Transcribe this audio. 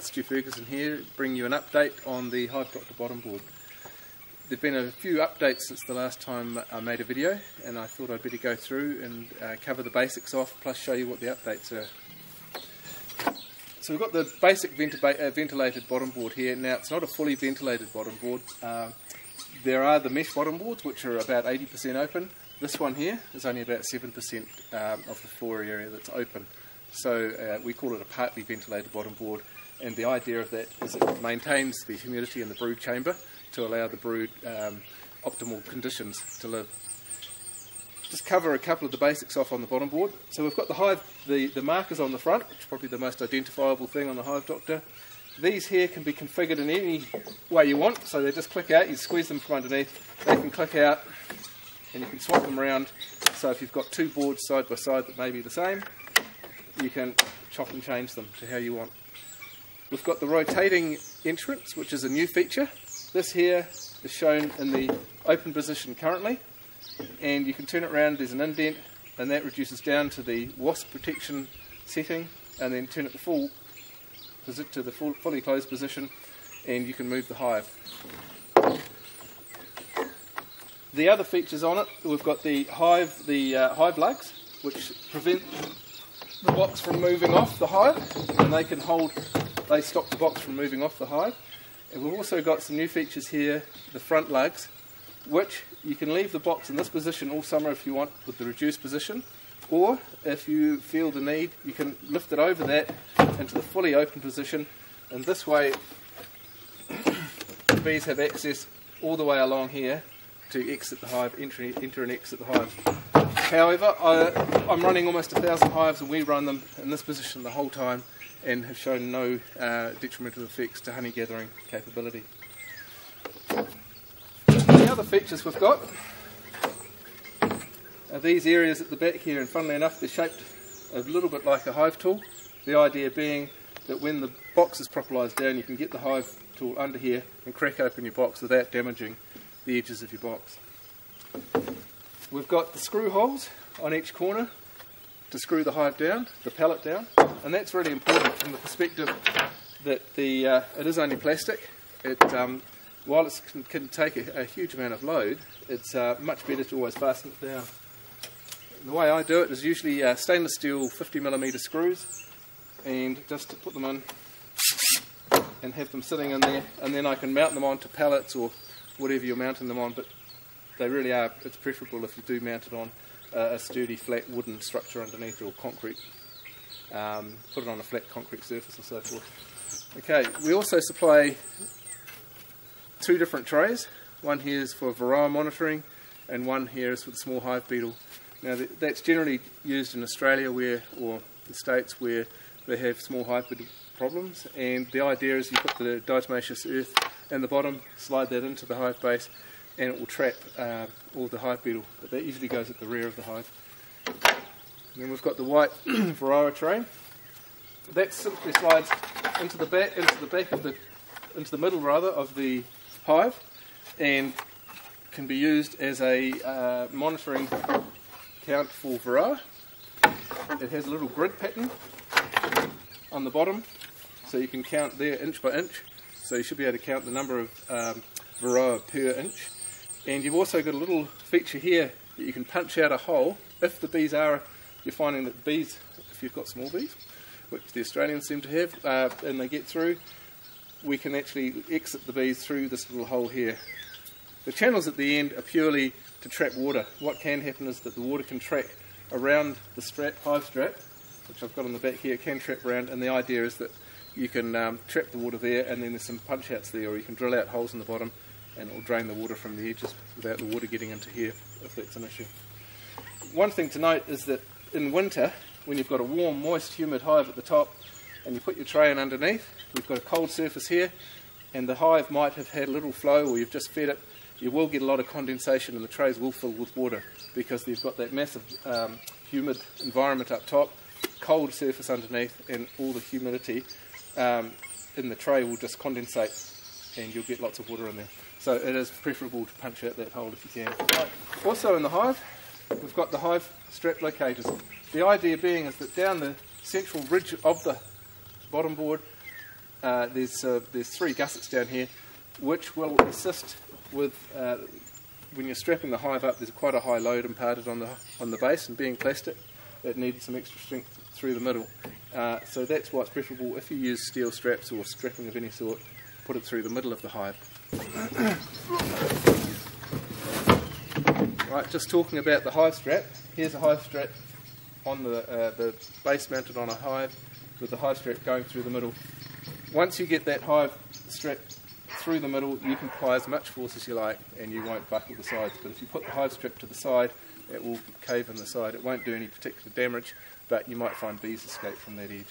Stu Ferguson here, bringing you an update on the Hive Doctor Bottom Board. There have been a few updates since the last time I made a video, and I thought I'd better go through and cover the basics off, plus show you what the updates are. So we've got the basic ventilated bottom board here. Now it's not a fully ventilated bottom board. There are the mesh bottom boards which are about 80% open. This one here is only about 7% of the floor area that's open. So we call it a partly ventilated bottom board, and the idea of that is it maintains the humidity in the brood chamber to allow the brood optimal conditions to live. Just cover a couple of the basics off on the bottom board. So we've got the hive, the markers on the front, which is probably the most identifiable thing on the Hive Doctor. These here can be configured in any way you want, so they just click out, you squeeze them from underneath, they can click out, and you can swap them around. So if you've got two boards side by side that may be the same, you can chop and change them to how you want. We've got the rotating entrance, which is a new feature. This here is shown in the open position currently, and you can turn it around. There's an indent, and that reduces down to the wasp protection setting, and then turn it to the fully closed position, and you can move the hive. The other features on it, we've got the hive lugs, which prevent the box from moving off the hive, and they stop the box from moving off the hive. And we've also got some new features here, the front lugs, which you can leave the box in this position all summer if you want with the reduced position, or if you feel the need, you can lift it over that into the fully open position, and this way the bees have access all the way along here to exit the hive, enter and exit the hive. However, I'm running almost 1,000 hives, and we run them in this position the whole time and have shown no detrimental effects to honey gathering capability. The other features we've got are these areas at the back here, and funnily enough they're shaped a little bit like a hive tool. The idea being that when the box is properlised down, you can get the hive tool under here and crack open your box without damaging the edges of your box. We've got the screw holes on each corner to screw the hive down, the pellet down, and that's really important from the perspective that it is only plastic. While it can take a huge amount of load, it's much better to always fasten it down. The way I do it is usually stainless steel 50mm screws, and just to put them in and have them sitting in there, and then I can mount them onto pallets or whatever you're mounting them on, but they really are, it's preferable if you do mount it on a sturdy flat wooden structure underneath, or concrete, put it on a flat concrete surface or so forth. Okay, we also supply two different trays. One here is for varroa monitoring, and one here is for the small hive beetle. Now that's generally used in Australia or the States where they have small hive beetle problems, and the idea is you put the diatomaceous earth in the bottom, slide that into the hive base, and it will trap all the hive beetle. But that usually goes at the rear of the hive. And then we've got the white varroa tray. That simply slides into the middle of the hive, and can be used as a monitoring count for varroa. It has a little grid pattern on the bottom, so you can count there inch by inch. So you should be able to count the number of varroa per inch. And you've also got a little feature here that you can punch out a hole if the bees you're finding that bees, if you've got small bees, which the Australians seem to have, and they get through, we can actually exit the bees through this little hole here. The channels at the end are purely to trap water. What can happen is that the water can track around the hive strap, which I've got on the back here. It can trap around, and the idea is that you can trap the water there, and then there's some punch outs there, or you can drill out holes in the bottom and it will drain the water from the edges without the water getting into here, if that's an issue. One thing to note is that in winter, when you've got a warm, moist, humid hive at the top and you put your tray in underneath, we've got a cold surface here, and the hive might have had a little flow, or you've just fed it, you will get a lot of condensation and the trays will fill with water because you've got that massive humid environment up top, cold surface underneath, and all the humidity in the tray will just condensate and you'll get lots of water in there. So it is preferable to punch out that hole if you can. Also in the hive, we've got the hive strap locators. The idea being is that down the central ridge of the bottom board, there's 3 gussets down here which will assist with when you're strapping the hive up. There's quite a high load imparted on the base, and being plastic it needs some extra strength through the middle, so that's why it's preferable if you use steel straps or strapping of any sort, put it through the middle of the hive. Right, just talking about the hive strap, here's a hive strap on the base mounted on a hive with the hive strap going through the middle. Once you get that hive strap through the middle, you can apply as much force as you like and you won't buckle the sides, but if you put the hive strap to the side, it will cave in the side. It won't do any particular damage, but you might find bees escape from that edge.